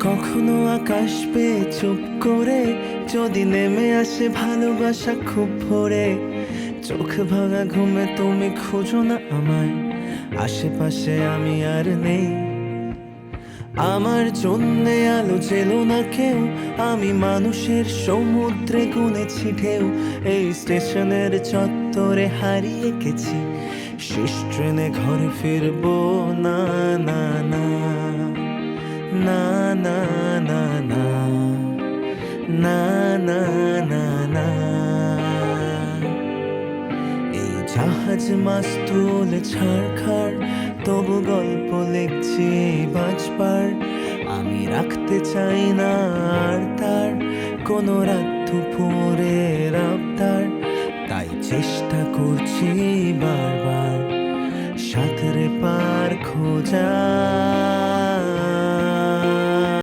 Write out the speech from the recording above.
কখনো আকাশ পেয়ে চুপ করে যদি নেমে আসে ভালোবাসা খুব ভোরে, চোখ ভাঙা ঘুমে তুমি খোঁজো না আমায়, আশেপাশে আমি আর নেই। আমার জন্যে আলো জেলো না কেউ, আমি মানুষের সমুদ্রে গুনেছি ঢেউ। এই স্টেশনের চত্বরে হারিয়ে গেছি, শেষ ট্রেনে ঘরে ফিরবো না না না না না না না না না না না। এই জাহাজ মাস্তুল ছাড়খাড়, তবু গল্প লিখছি বাঁচবার। আমি রাখতে চাই না আর তার কোনো রাত দুপুরের আবদার, তাই চেষ্টা করছি বারবার সাঁতরে পার খোঁজা।